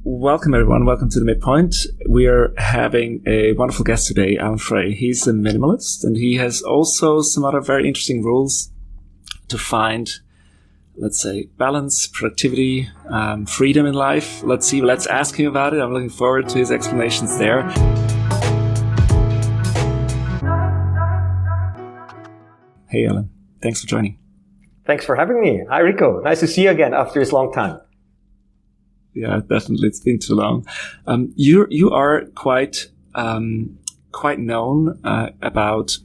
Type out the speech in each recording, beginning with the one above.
Welcome, everyone. Welcome to the Midpoint. We are having a wonderful guest today, Alan Frei. He's a minimalist, and he has also some other very interesting rules to find, let's say, balance, productivity, freedom in life. Let's ask him about it. I'm looking forward to his explanations there. Hey, Alan. Thanks for joining. Thanks for having me. Hi, Rico. Nice to see you again after this long time. Yeah, definitely. It's been too long. You are quite known about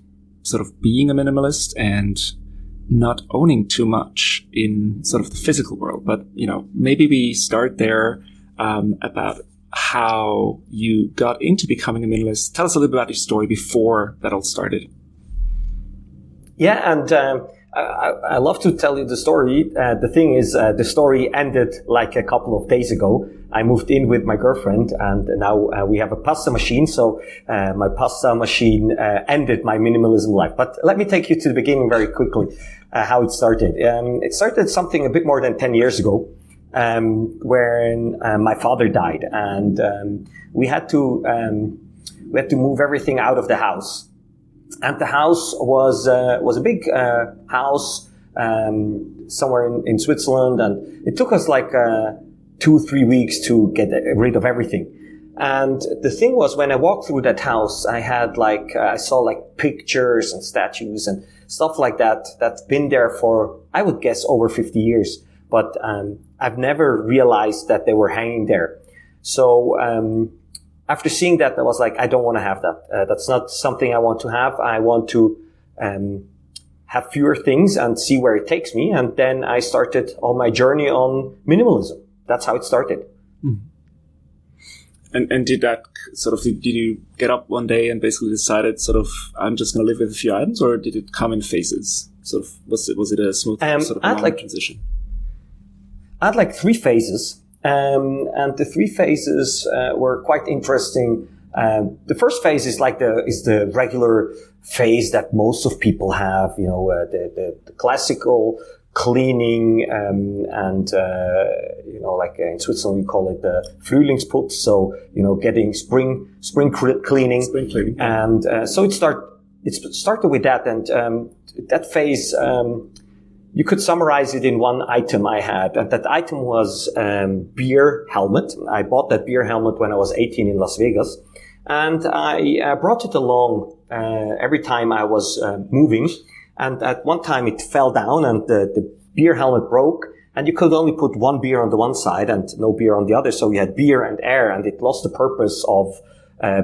sort of being a minimalist and not owning too much in sort of the physical world. But, maybe we start there about how you got into becoming a minimalist. Tell us a little bit about your story before that all started. Yeah, and I love to tell you the story. The thing is, the story ended like a couple of days ago. I moved in with my girlfriend, and now we have a pasta machine. So my pasta machine ended my minimalism life. But let me take you to the beginning very quickly, how it started. It started something a bit more than 10 years ago, when my father died, and we had to move everything out of the house. And the house was a big house somewhere in Switzerland, and it took us like 2-3 weeks to get rid of everything. And the thing was, when I walked through that house, I saw like pictures and statues and stuff like that that's been there for, I would guess, over 50 years. But I've never realized that they were hanging there. So after seeing that, I was like, I don't want to have that. That's not something I want to have. I want to have fewer things and see where it takes me. And then I started on my journey on minimalism. That's how it started. Mm. And did you get up one day and basically decided I'm just going to live with a few items, or did it come in phases? Was it a smooth transition? I had like 3 phases. And the 3 phases were quite interesting. The first phase is the regular phase that most of people have, the classical cleaning, and like in Switzerland we call it the Frühlingsputz. So, getting spring cleaning. Spring cleaning. And so it started with that, and that phase. You could summarize it in one item I had, and that item was beer helmet. I bought that beer helmet when I was 18 in Las Vegas, and I brought it along every time I was moving. And at one time it fell down, and the beer helmet broke, and you could only put one beer on the one side and no beer on the other. So you had beer and air, and it lost the purpose of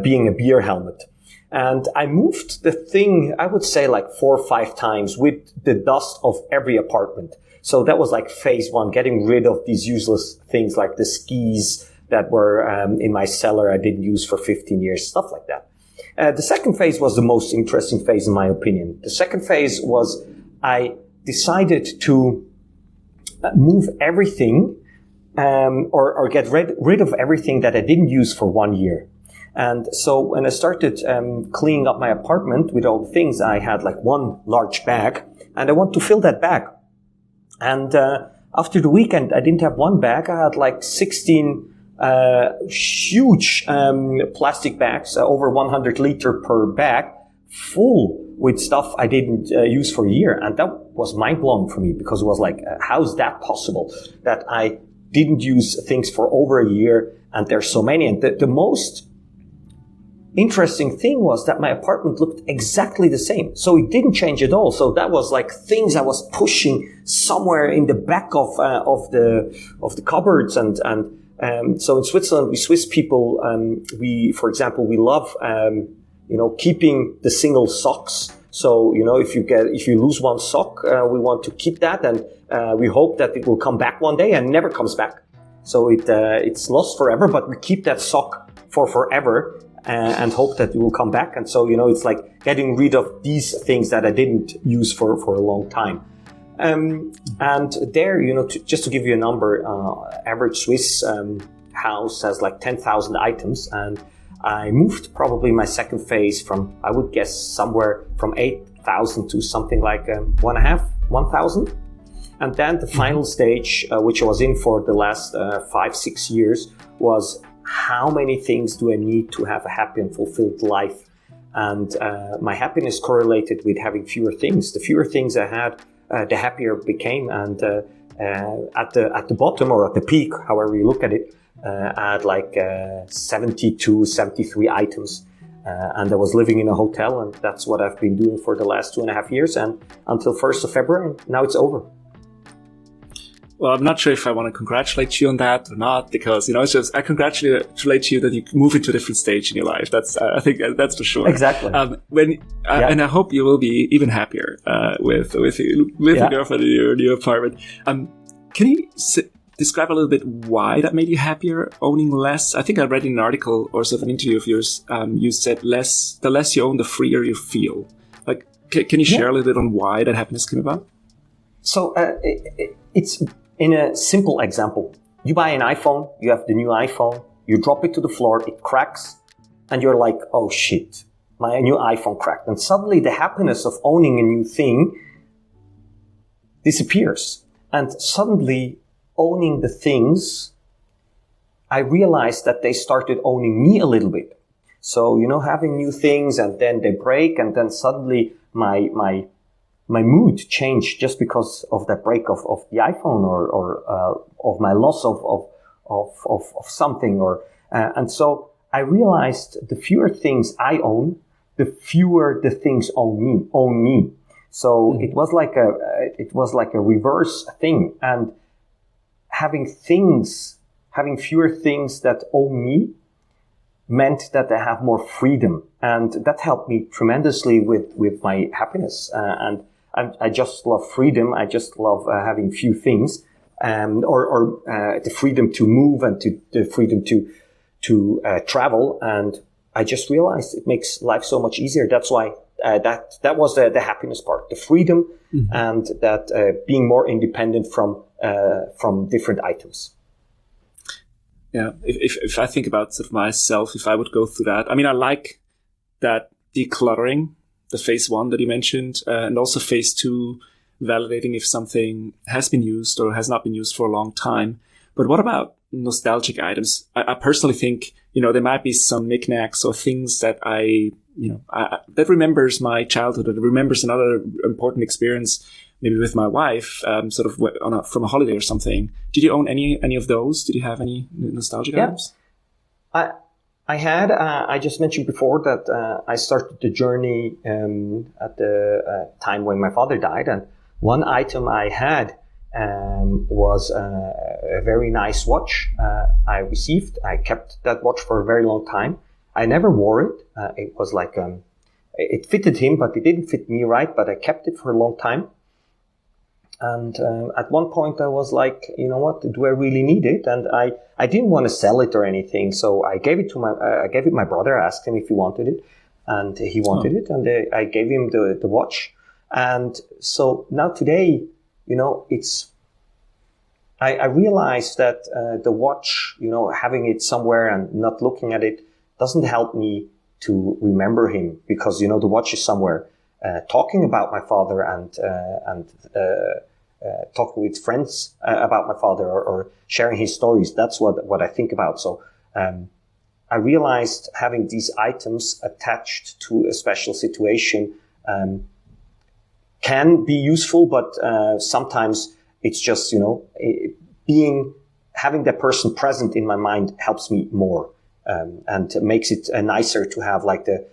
being a beer helmet. And I moved the thing, I would say like 4 or 5 times with the dust of every apartment. So that was like phase 1, getting rid of these useless things like the skis that were in my cellar I didn't use for 15 years, stuff like that. The second phase was the most interesting phase in my opinion. The second phase was I decided to move everything or get rid of everything that I didn't use for 1 year. And so when I started cleaning up my apartment with all the things, I had like one large bag, and I want to fill that bag. And after the weekend, I didn't have one bag. I had like 16 huge plastic bags, over 100 liter per bag, full with stuff I didn't use for a year. And that was mind-blowing for me, because it was like, how is that possible that I didn't use things for over a year and there's so many? And the most interesting thing was that my apartment looked exactly the same. So it didn't change at all. So that was like things I was pushing somewhere in the back of the cupboards. And so in Switzerland, we Swiss people, for example, we love, keeping the single socks. So, if you lose one sock, we want to keep that, and we hope that it will come back one day, and never comes back. So it's lost forever, but we keep that sock for forever. And hope that it will come back. And so, it's like getting rid of these things that I didn't use for a long time. And there, just to give you a number, average Swiss house has like 10,000 items. And I moved probably my second phase from, I would guess, somewhere from 8,000 to something like 1,500. And then the final stage, which I was in for the last 5-6 years, was how many things do I need to have a happy and fulfilled life? And my happiness correlated with having fewer things. The fewer things I had, the happier it became. And at the bottom or at the peak, however you look at it, I had like 72, 73 items. And I was living in a hotel, and that's what I've been doing for the last 2.5 years, and until 1st of February, now it's over. Well, I'm not sure if I want to congratulate you on that or not, because, it's just, I congratulate you that you move into a different stage in your life. I think that's for sure. Exactly. And I hope you will be even happier, with your girlfriend in your new apartment. Can you describe a little bit why that made you happier, owning less? I think I read in an article or sort of an interview of yours, you said the less you own, the freer you feel. Like, can you share a little bit on why that happiness came about? So it's in a simple example. You buy an iPhone, you have the new iPhone, you drop it to the floor, it cracks, and you're like, oh shit, my new iPhone cracked. And suddenly the happiness of owning a new thing disappears. And suddenly, owning the things, I realized that they started owning me a little bit. So, having new things and then they break, and then suddenly my mood changed just because of that break of the iPhone or of my loss of something. And so I realized the fewer things I own, the fewer the things own me. So it was like a reverse thing. And having fewer things that own me meant that I have more freedom. And that helped me tremendously with my happiness. And I just love freedom. I just love having few things, or the freedom to move and the freedom to travel. And I just realized it makes life so much easier. That's why that was the happiness part, the freedom, and that being more independent from different items. Yeah, if I think about sort of myself, if I would go through that, I mean, I like that decluttering, the phase 1 that you mentioned, and also phase 2, validating if something has been used or has not been used for a long time. But what about nostalgic items? I personally think, there might be some knickknacks or things that that remembers my childhood, or that remembers another important experience, maybe with my wife, sort of from a holiday or something. Did you own any of those? Did you have any nostalgic items? I had. I just mentioned before that I started the journey at the time when my father died, and one item I had was a very nice watch I received. I kept that watch for a very long time. I never wore it. It was like it fitted him, but it didn't fit me right. But I kept it for a long time. And at one point I was like, you know what, do I really need it? And I didn't want to sell it or anything. So I gave it to my brother, asked him if he wanted it, and he wanted it. And I gave him the watch. And so now today, I realized that the watch, having it somewhere and not looking at it doesn't help me to remember him, because, the watch is somewhere. Talking about my father and talking with friends about my father, or sharing his stories. That's what I think about. So I realized having these items attached to a special situation can be useful, but sometimes it's just, having that person present in my mind helps me more, and makes it nicer to have like the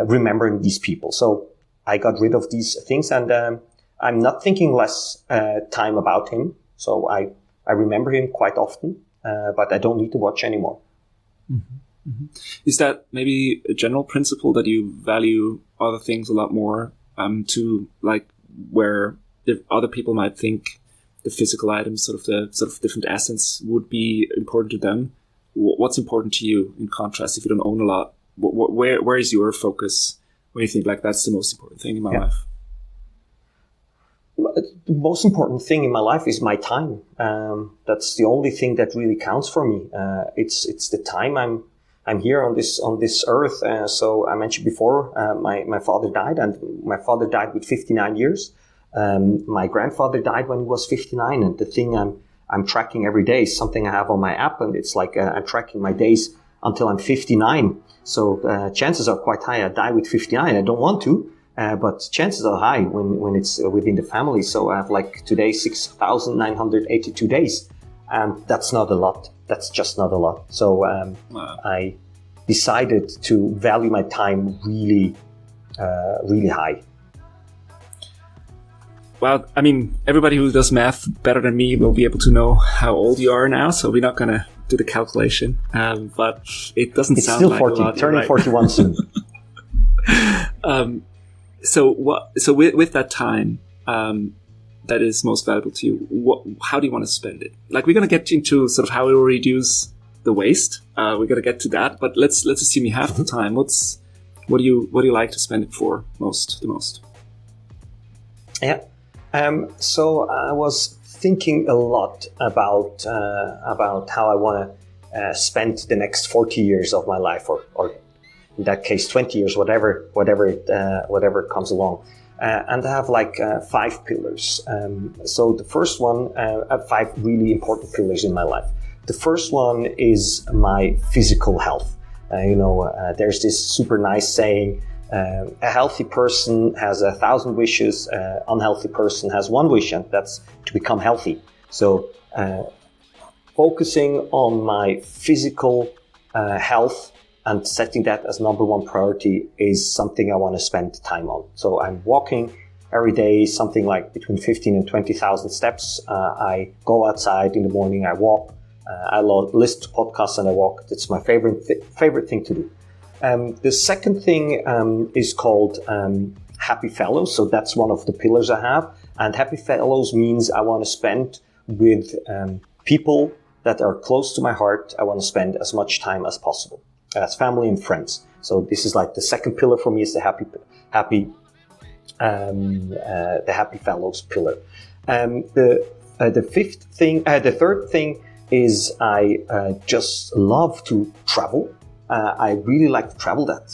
remembering these people. So I got rid of these things, and I'm not thinking less time about him. So I remember him quite often, but I don't need to watch anymore. Mm-hmm. Mm-hmm. Is that maybe a general principle that you value other things a lot more, to like where other people might think the physical items, sort of different essence, would be important to them? What's important to you in contrast if you don't own a lot? Where is your focus when you think like that's the most important thing in my life? The most important thing in my life is my time. That's the only thing that really counts for me. It's the time I'm here on this earth. So I mentioned before, my father died, and my father died with 59 years. My grandfather died when he was 59, and the thing I'm tracking every day is something I have on my app, and it's like I'm tracking my days until I'm 59. So chances are quite high I die with 59. I don't want to, but chances are high when it's within the family. So I have like today 6,982 days, and that's not a lot. That's just not a lot. So Wow. I decided to value my time really, really high. Well, I mean, everybody who does math better than me will be able to know how old you are now, so we're not going to do the calculation. But it doesn't It's sound still like 40, a lot. turning Right. 41 soon. So with that time that is most valuable to you, how do you want to spend it? Like, we're going to get into sort of how we will reduce the waste. We're going to get to that, but let's assume you have the time. What do you like to spend it for the most? Yeah. So I was thinking a lot about how I want to spend the next 40 years of my life, or in that case 20 years, whatever comes along. And I have like 5 pillars. So the first one, I have 5 really important pillars in my life. The first one is my physical health. There's this super nice saying, a healthy person has 1,000 wishes, unhealthy person has 1 wish, and that's to become healthy. So focusing on my physical health and setting that as number 1 priority is something I want to spend time on. So I'm walking every day, something like between 15 and 20,000 steps. I go outside in the morning, I walk, I listen to podcasts and I walk. It's my favorite thing to do. The second thing is called Happy Fellows. So that's one of the pillars I have. And Happy Fellows means I want to spend with people that are close to my heart. I want to spend as much time as possible, as family and friends. So this is like the second pillar for me, is the Happy Fellows pillar. The third thing is I just love to travel. I really like to travel. That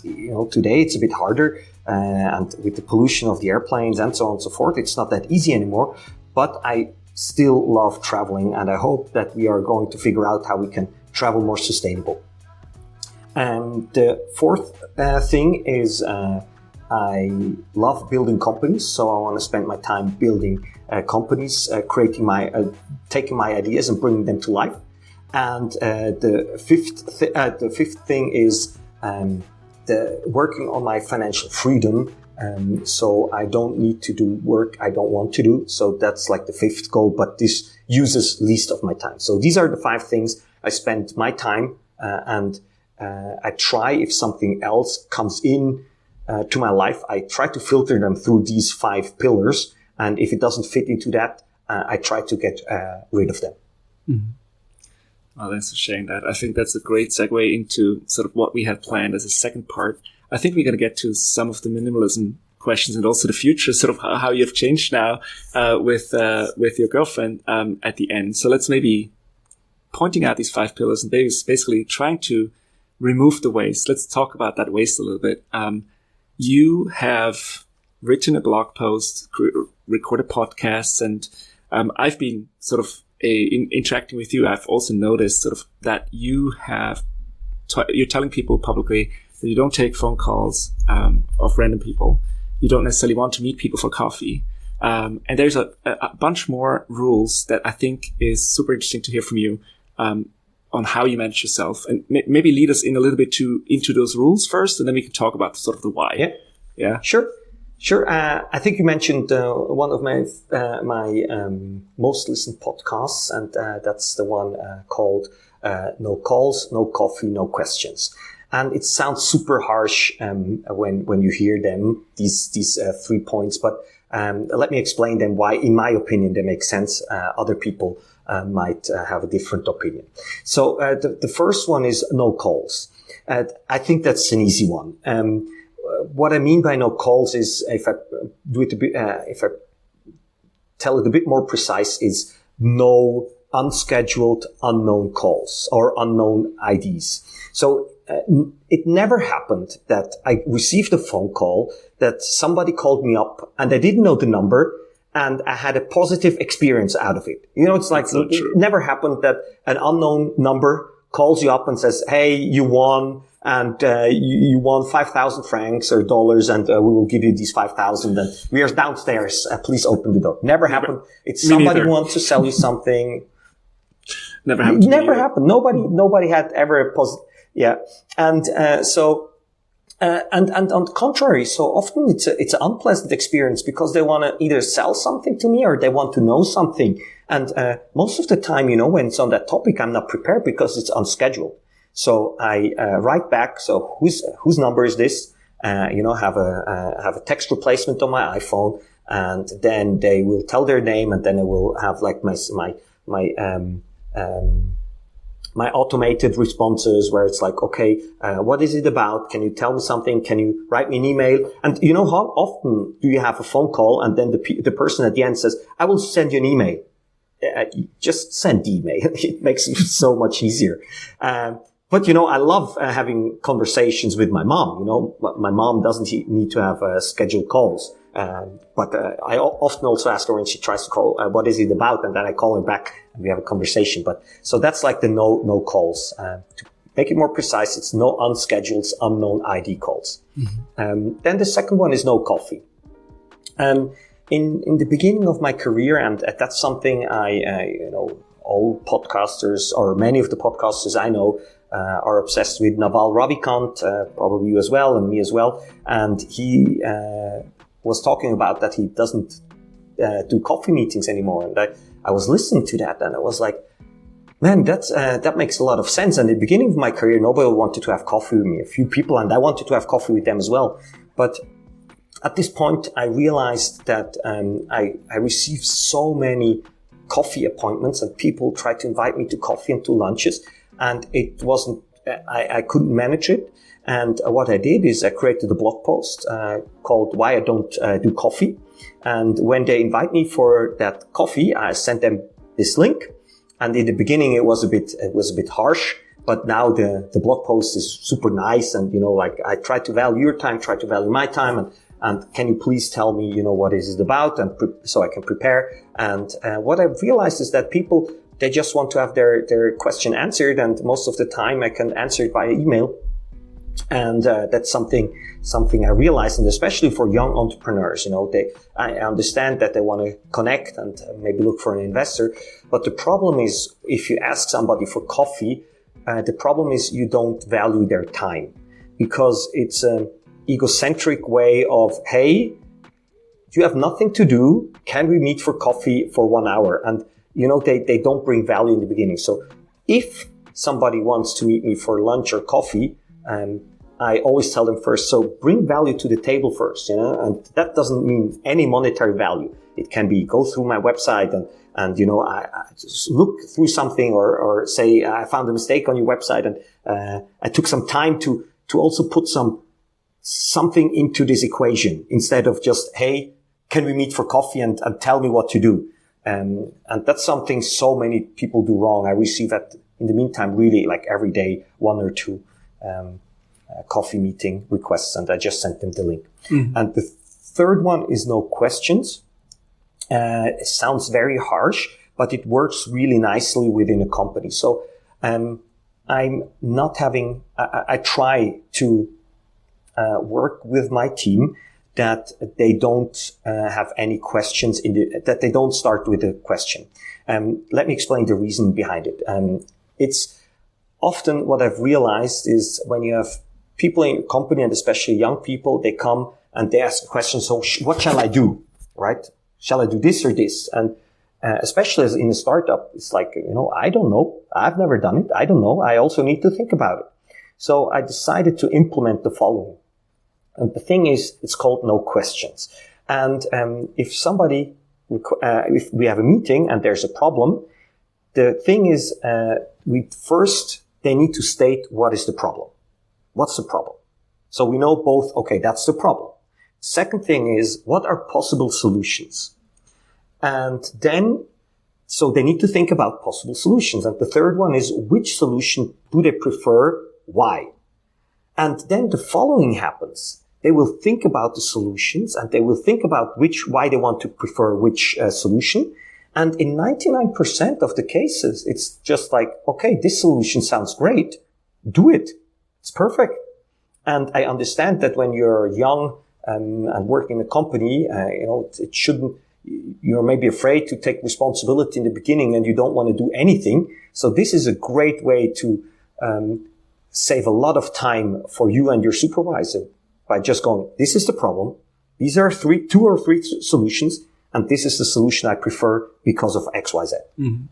today it's a bit harder, and with the pollution of the airplanes and so on and so forth, it's not that easy anymore. But I still love traveling, and I hope that we are going to figure out how we can travel more sustainable. And the fourth thing is I love building companies, so I want to spend my time building companies, taking my ideas and bringing them to life. And the fifth thing is working on my financial freedom. So I don't need to do work I don't want to do. So that's like the 5th goal, but this uses least of my time. So these are the 5 things I spend my time, and I try, if something else comes in to my life, I try to filter them through these 5 pillars. And if it doesn't fit into that, I try to get rid of them. Mm-hmm. Oh, thanks for sharing that. I think that's a great segue into sort of what we had planned as a second part. I think we're going to get to some of the minimalism questions and also the future, sort of how you've changed now with your girlfriend at the end. So let's maybe pointing out these 5 pillars and basically trying to remove the waste. Let's talk about that waste a little bit. You have written a blog post, recorded podcasts, and I've been sort of interacting with you. I've also noticed sort of that you have you're telling people publicly that you don't take phone calls of random people. You don't necessarily want to meet people for coffee. And there's a bunch more rules that I think is super interesting to hear from you on how you manage yourself, and maybe lead us in a little bit into those rules first, and then we can talk about sort of the why. Yeah. Sure. I think you mentioned one of my most listened podcasts, and that's the one called "No Calls, No Coffee, No Questions." And it sounds super harsh when you hear them, these 3 points. But let me explain them why, in my opinion, they make sense. Other people might have a different opinion. So the first one is no calls. I think that's an easy one. What I mean by no calls is, if I tell it a bit more precise, is no unscheduled unknown calls or unknown IDs. So it never happened that I received a phone call that somebody called me up and I didn't know the number, and I had a positive experience out of it. You know, it's like it never happened that an unknown number calls you up and says, "Hey, you won, and you won 5,000 francs or dollars, and we will give you these 5,000, and we are downstairs. Please open the door." Never happened. It's somebody who wants to sell you something. Never happened. Never happened. Nobody had ever a positive. Yeah, and and on the contrary, so often it's an unpleasant experience because they want to either sell something to me or they want to know something. And most of the time, you know, when it's on that topic, I'm not prepared because it's unscheduled. So I write back. So whose number is this? You know, have a text replacement on my iPhone, and then they will tell their name, and then I will have like my automated responses where it's like, okay, what is it about? Can you tell me something? Can you write me an email? And you know, how often do you have a phone call and then the person at the end says, "I will send you an email." Just send email. It makes it so much easier. But you know, I love having conversations with my mom. You know, my mom doesn't need to have scheduled calls. But I often also ask her when she tries to call, what is it about? And then I call her back and we have a conversation. But so that's like the no calls. To make it more precise, it's no unscheduled, unknown ID calls. Mm-hmm. Then the second one is no coffee. In the beginning of my career, and that's something you know, all podcasters or many of the podcasters I know are obsessed with. Naval Ravikant, probably you as well, and me as well. And he was talking about that he doesn't do coffee meetings anymore. And I was listening to that and I was like, man, that makes a lot of sense. And at the beginning of my career, nobody wanted to have coffee with me. A few people, and I wanted to have coffee with them as well. But at this point, I realized that I received so many coffee appointments and people tried to invite me to coffee and to lunches. And it wasn't, I couldn't manage it. And what I did is I created a blog post called "Why I Don't Do Coffee." And when they invite me for that coffee, I sent them this link. And in the beginning, it was a bit harsh, but now the blog post is super nice. And, you know, like I try to value your time, try to value my time. And can you please tell me, you know, what is it about? And so I can prepare. And what I've realized is that people, they just want to have their question answered. And most of the time I can answer it via email. And that's something I realized, and especially for young entrepreneurs, you know, I understand that they want to connect and maybe look for an investor. But the problem is, if you ask somebody for coffee, the problem is you don't value their time, because it's an egocentric way of, hey, you have nothing to do. Can we meet for coffee for 1 hour? And, you know, they don't bring value in the beginning. So if somebody wants to meet me for lunch or coffee, I always tell them first, so bring value to the table first, you know, and that doesn't mean any monetary value. It can be go through my website and you know, I just look through something or say, I found a mistake on your website and I took some time to also put something into this equation instead of just, hey, can we meet for coffee and tell me what to do? And that's something so many people do wrong. I receive that in the meantime, really like every day, 1 or 2 coffee meeting requests, and I just sent them the link. Mm-hmm. And the third one is no questions. It sounds very harsh, but it works really nicely within a company. So I'm not having, I try to work with my team that they don't have any questions that they don't start with a question. Let me explain the reason behind it. It's often what I've realized is when you have people in your company, and especially young people, they come and they ask questions. So what shall I do? Right? Shall I do this or this? And especially as in a startup, it's like, you know, I don't know. I've never done it. I don't know. I also need to think about it. So I decided to implement the following. And the thing is, it's called no questions. And if somebody, if we have a meeting and there's a problem, the thing is, they need to state what is the problem. What's the problem? So we know both, okay, that's the problem. Second thing is, what are possible solutions? And then, so they need to think about possible solutions. And the third one is, which solution do they prefer? Why? And then the following happens. they will think about the solutions and they will think about why they want to prefer which solution. And in 99% of the cases, it's just like, okay, this solution sounds great. Do it. It's perfect. And I understand that when you're young and working in a company, it shouldn't, you're maybe afraid to take responsibility in the beginning and you don't want to do anything. So this is a great way to save a lot of time for you and your supervisor by just going, this is the problem. These are two or three solutions. And this is the solution I prefer because of X, Y, Z. Mm-hmm.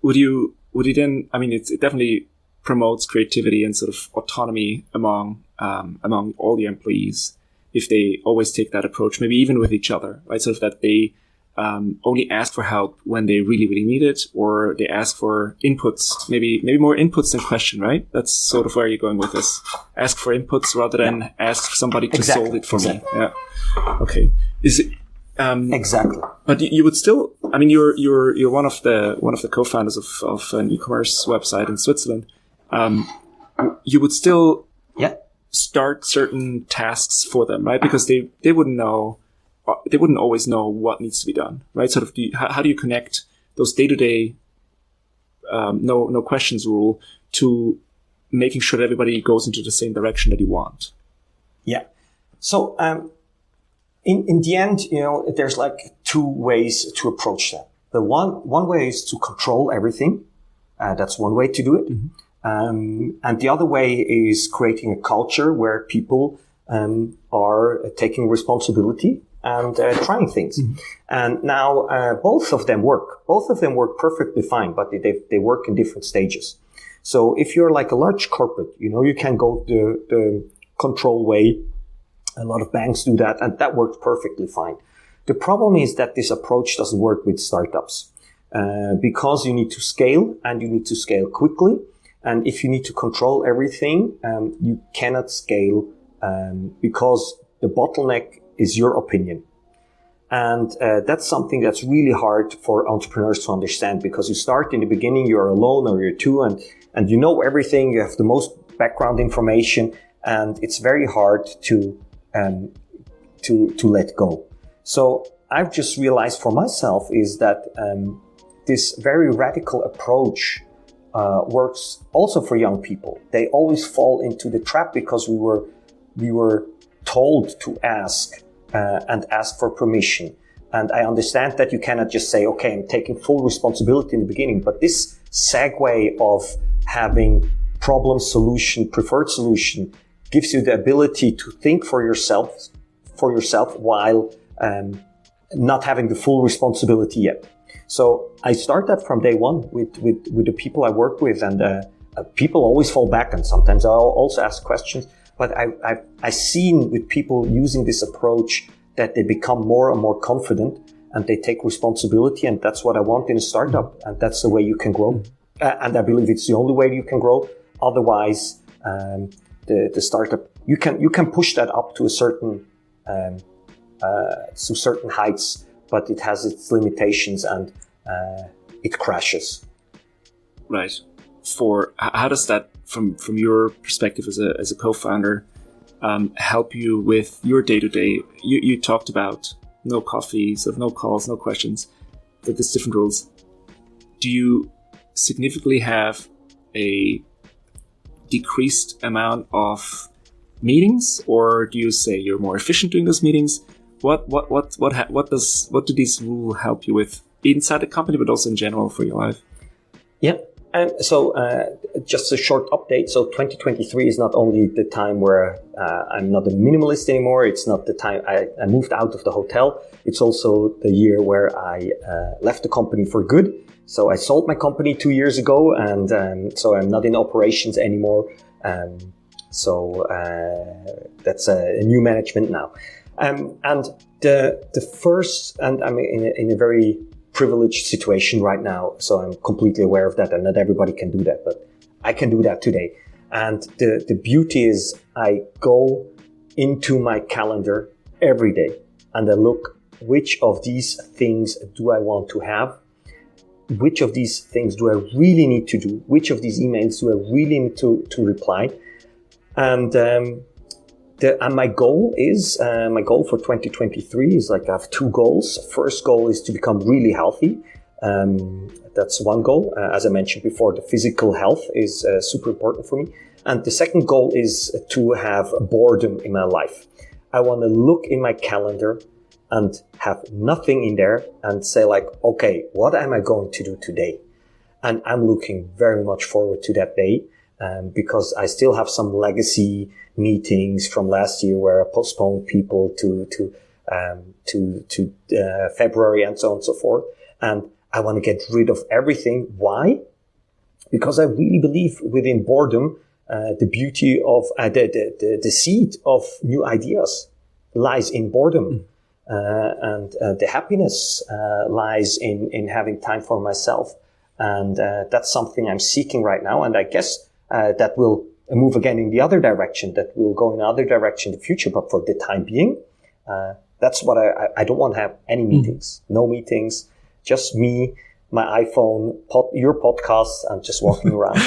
Would you then, I mean, it definitely promotes creativity and sort of autonomy among all the employees if they always take that approach, maybe even with each other, right? Sort of that they only ask for help when they really, really need it, or they ask for inputs, maybe more inputs than question, right? That's sort of where you're going with this. Ask for inputs rather than ask somebody to solve it for me. Yeah. Okay. Is it, exactly. But you would still, I mean, you're one of the co-founders of an e-commerce website in Switzerland. You would still start certain tasks for them, right? Because they wouldn't always know what needs to be done, right? Sort of, how do you connect those day-to-day, no questions rule to making sure that everybody goes into the same direction that you want? Yeah. So, in the end, there's like two ways to approach that. The one way is to control everything. That's one way to do it. Mm-hmm. And the other way is creating a culture where people are taking responsibility and trying things. Mm-hmm. And now both of them work. Both of them work perfectly fine, but they work in different stages. So if you're like a large corporate, you can go the control way. A lot of banks do that, and that works perfectly fine. The problem is that this approach doesn't work with startups because you need to scale, and you need to scale quickly. And if you need to control everything, you cannot scale because the bottleneck is your opinion. And that's something that's really hard for entrepreneurs to understand, because you start in the beginning, you're alone or you're two, and you know everything, you have the most background information, and it's very hard to let go. So I've just realized for myself is that this very radical approach works also for young people. They always fall into the trap because we were told to ask and ask for permission. And I understand that you cannot just say, okay, I'm taking full responsibility in the beginning, but this segue of having problem, solution, preferred solution gives you the ability to think for yourself while not having the full responsibility yet. So I start that from day one with the people I work with, and people always fall back, and sometimes I'll also ask questions. But I've seen with people using this approach that they become more and more confident and they take responsibility, and that's what I want in a startup, and that's the way you can grow. And I believe it's the only way you can grow. Otherwise, the startup, you can push that up to a certain heights, but it has its limitations and it crashes. Right. How does that, from your perspective as a co-founder, help you with your day-to-day? You talked about no coffee, sort of no calls, no questions, that there's different rules. Do you significantly have a decreased amount of meetings, or do you say you're more efficient doing those meetings? What do these rules help you with inside the company, but also in general for your life? Yeah. So just a short update. So 2023 is not only the time where I'm not a minimalist anymore. It's not the time I moved out of the hotel. It's also the year where I left the company for good. So I sold my company 2 years ago, and so I'm not in operations anymore. So that's a new management now. And the first, and I'm in a very privileged situation right now, so I'm completely aware of that, and not everybody can do that, but I can do that today. And the beauty is I go into my calendar every day and I look, which of these things do I want to have? Which of these things do I really need to do? Which of these emails do I really need to reply? And And my goal for 2023 is like I have two goals. First goal is to become really healthy. That's one goal. As I mentioned before, the physical health is super important for me. And the second goal is to have boredom in my life. I want to look in my calendar and have nothing in there and say like, okay, what am I going to do today? And I'm looking very much forward to that day, because I still have some legacy meetings from last year where I postponed people to February and so on and so forth. And I want to get rid of everything. Why? Because I really believe within boredom, the beauty of the seed of new ideas lies in boredom. And the happiness lies in having time for myself. And that's something I'm seeking right now. And I guess that will move again in the other direction, that will go in other direction in the future. But for the time being, that's what I don't want to have any meetings, no meetings, just me, my iPhone, your podcast, and just walking around.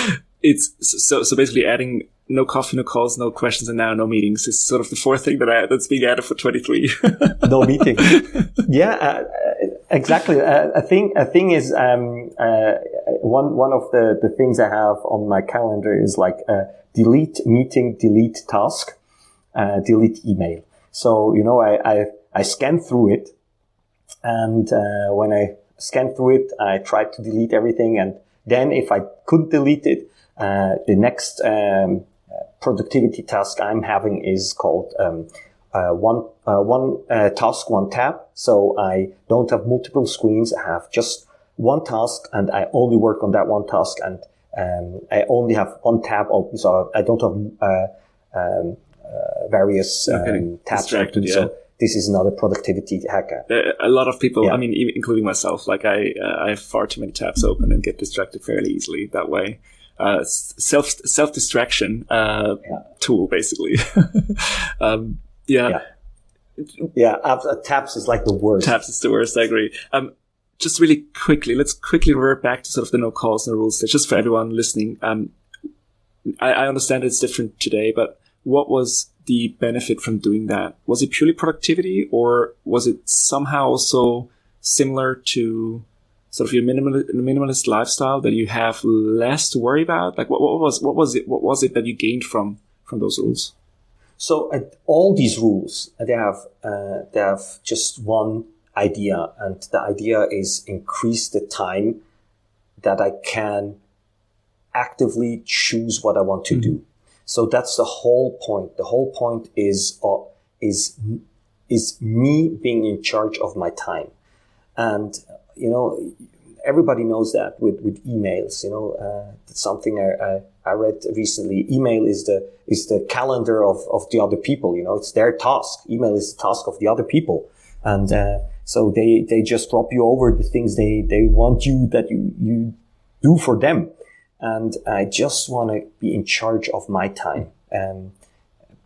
It's so basically adding no coffee, no calls, no questions, and now no meetings is sort of the fourth thing that's being added for 23. No meeting. Yeah, exactly. A thing is one of the things I have on my calendar is like delete meeting, delete task, delete email. So I scan through it, and when I scan through it, I try to delete everything, and then if I couldn't delete it, the next productivity task I'm having is called one task, one tab. So I don't have multiple screens. I have just one task, and I only work on that one task, and I only have one tab open. So I don't have various tabs open. Yeah. So this is another productivity hack. A lot of people, I mean, even including myself, like I have far too many tabs open and get distracted fairly easily that way. Self-distraction tool, basically. Tabs is like the worst. Tabs is the worst, I agree. Just really quickly, let's quickly revert back to sort of the no calls, no rules. Just for everyone listening. I understand it's different today, but what was the benefit from doing that? Was it purely productivity, or was it somehow also similar to sort of your minimalist lifestyle, that you have less to worry about? Like what was it that you gained from those rules? So all these rules, they have just one idea, and the idea is increase the time that I can actively choose what I want to do. So that's the whole point. The whole point is me being in charge of my time. And, everybody knows that with emails, that's something I read recently. Email is the calendar of the other people, it's their task. Email is the task of the other people. And, so they just drop you over the things they want that you do for them. And I just want to be in charge of my time.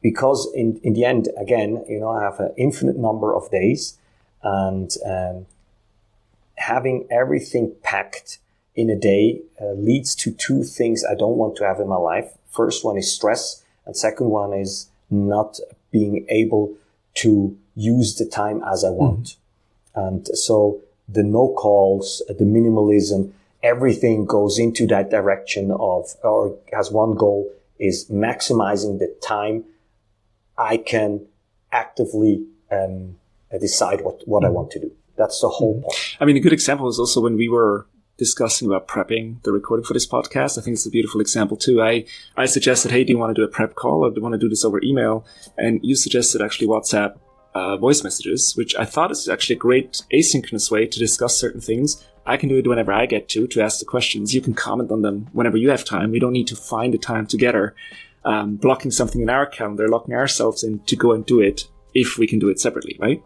Because in the end, again, I have an infinite number of days, and, having everything packed in a day leads to two things I don't want to have in my life. First one is stress, and second one is not being able to use the time as I want. And so the no calls, the minimalism, everything goes into that direction or has one goal, is maximizing the time I can actively decide what I want to do. That's the whole point. I mean, a good example is also when we were discussing about prepping the recording for this podcast. I think it's a beautiful example too. I suggested, hey, do you want to do a prep call, or do you want to do this over email? And you suggested actually WhatsApp voice messages, which I thought is actually a great asynchronous way to discuss certain things. I can do it whenever I get to ask the questions. You can comment on them whenever you have time. We don't need to find the time together, blocking something in our calendar, locking ourselves in to go and do it if we can do it separately, right?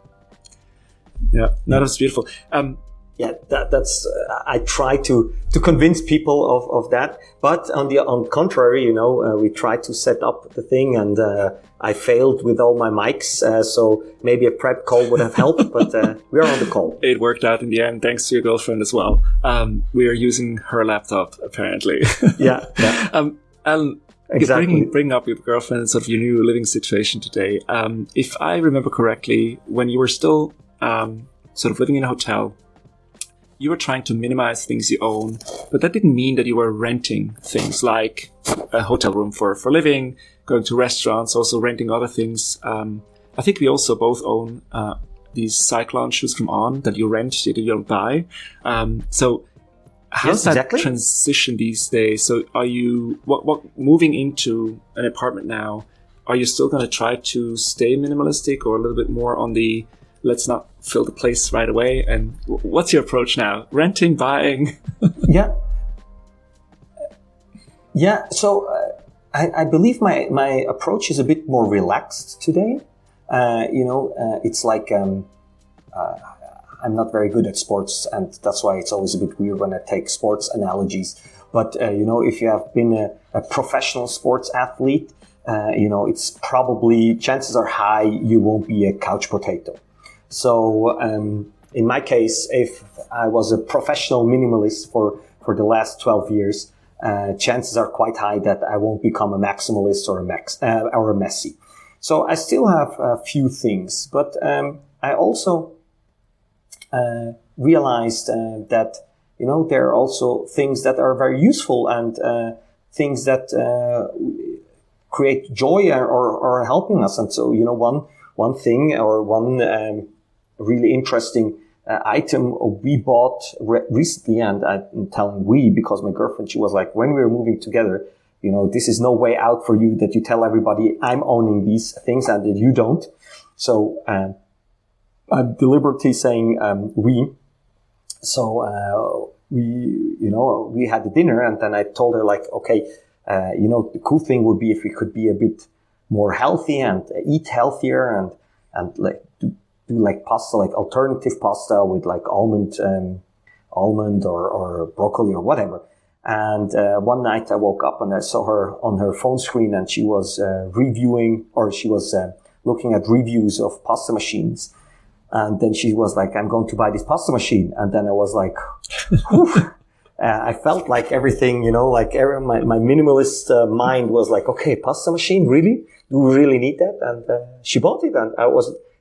Yeah, that's beautiful. That's I try to convince people of that, but on contrary, we try to set up the thing, and I failed with all my mics, so maybe a prep call would have helped, but we are on the call. It worked out in the end, thanks to your girlfriend as well. We are using her laptop apparently. Yeah. Alan, exactly. Bring up your girlfriend and sort of your new living situation today. If I remember correctly, when you were still sort of living in a hotel, you were trying to minimize things you own, but that didn't mean that you were renting things like a hotel room for living, going to restaurants, also renting other things. I think we also both own these cyclone shoes from On that you rent, that you don't buy. So how's that transition these days? So are you what moving into an apartment now? Are you still going to try to stay minimalistic or a little bit more on the let's not fill the place right away? And what's your approach now? Renting, buying? Yeah. So I believe my approach is a bit more relaxed today. It's like I'm not very good at sports, and that's why it's always a bit weird when I take sports analogies. But if you have been a professional sports athlete, it's probably chances are high you won't be a couch potato. So in my case, if I was a professional minimalist for the last 12 years, chances are quite high that I won't become a maximalist or a messy. So I still have a few things, but I also realized that there are also things that are very useful and things that create joy or are helping us. And so one thing or one really interesting item we bought recently, and I'm telling we because my girlfriend, she was like, when we were moving together, this is no way out for you that you tell everybody I'm owning these things and that you don't. So I'm deliberately saying we. So we had a dinner, and then I told her like, okay, the cool thing would be if we could be a bit more healthy and eat healthier and like do like pasta, like alternative pasta with like almond or broccoli or whatever. And one night I woke up and I saw her on her phone screen, and she was looking at reviews of pasta machines. And then she was like, I'm going to buy this pasta machine. And then I was like, I felt like everything, my minimalist mind was like, okay, pasta machine, really? Do we really need that? And she bought it, and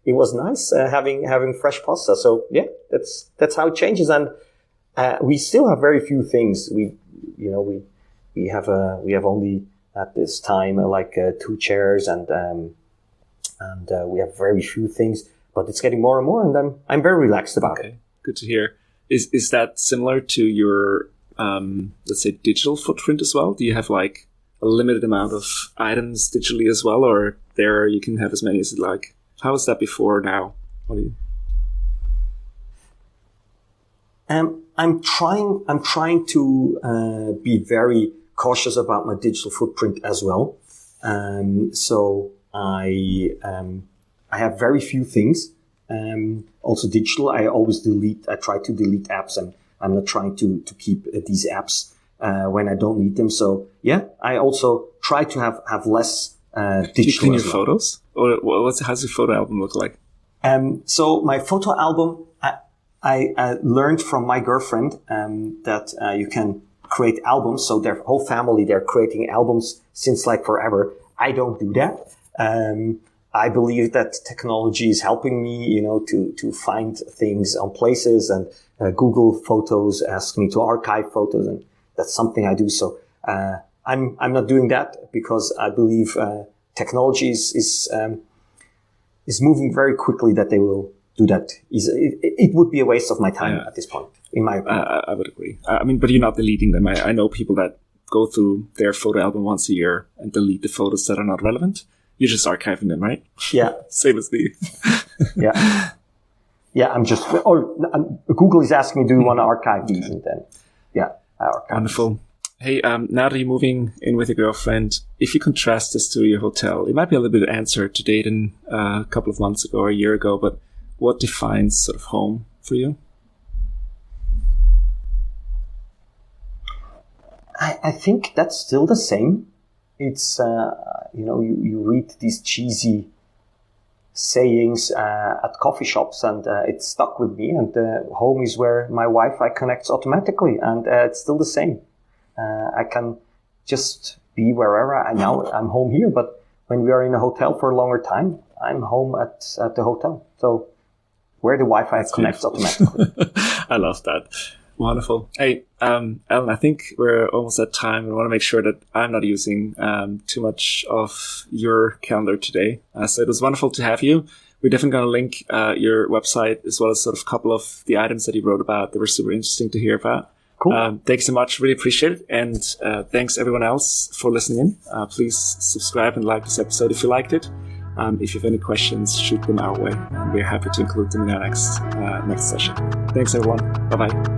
it was nice having fresh pasta. So yeah, that's how it changes. And we still have very few things. We have only at this time like 2 chairs, and we have very few things. But it's getting more and more, and I'm very relaxed about it. Good to hear. Is that similar to your let's say digital footprint as well? Do you have like a limited amount of items digitally as well, or there you can have as many as you like? How is that before now? What do you? I'm trying to be very cautious about my digital footprint as well. So I have very few things. Also digital, I try to delete apps, and I'm not trying to keep these apps when I don't need them. So yeah, I also try to have less digital. Do you clean your photos? Or how's your photo album look like? So my photo album, I learned from my girlfriend that you can create albums. So their whole family, they're creating albums since like forever. I don't do that. I believe that technology is helping me, to find things on places, and Google Photos asks me to archive photos, and that's something I do. So I'm not doing that because I believe technology is moving very quickly that they will do that. It would be a waste of my time at this point, in my opinion. I would agree. But you're not deleting them. I know people that go through their photo album once a year and delete the photos that are not relevant. You're just archiving them, right? Yeah. Same as me. Yeah. Yeah, Google is asking me, do you want to archive these? And then, yeah, I archive. Wonderful. Hey, now that you're moving in with your girlfriend, if you contrast this to your hotel, it might be a little bit of answer today than a couple of months ago or a year ago, but what defines sort of home for you? I think that's still the same. It's, you read these cheesy sayings at coffee shops, and it stuck with me. And home is where my Wi-Fi connects automatically, and it's still the same. I can just, be wherever. Now I'm home here, but when we are in a hotel for a longer time, I'm home at the hotel. So where the Wi-Fi connects automatically. I love that. Wonderful. Hey, Alan, I think we're almost at time. I want to make sure that I'm not using too much of your calendar today. So it was wonderful to have you. We're definitely going to link your website as well as sort of a couple of the items that you wrote about that were super interesting to hear about. Cool. Thanks so much. Really appreciate it. And thanks everyone else for listening in. Please subscribe and like this episode if you liked it. If you have any questions, shoot them our way. And we're happy to include them in our next session. Thanks everyone. Bye-bye.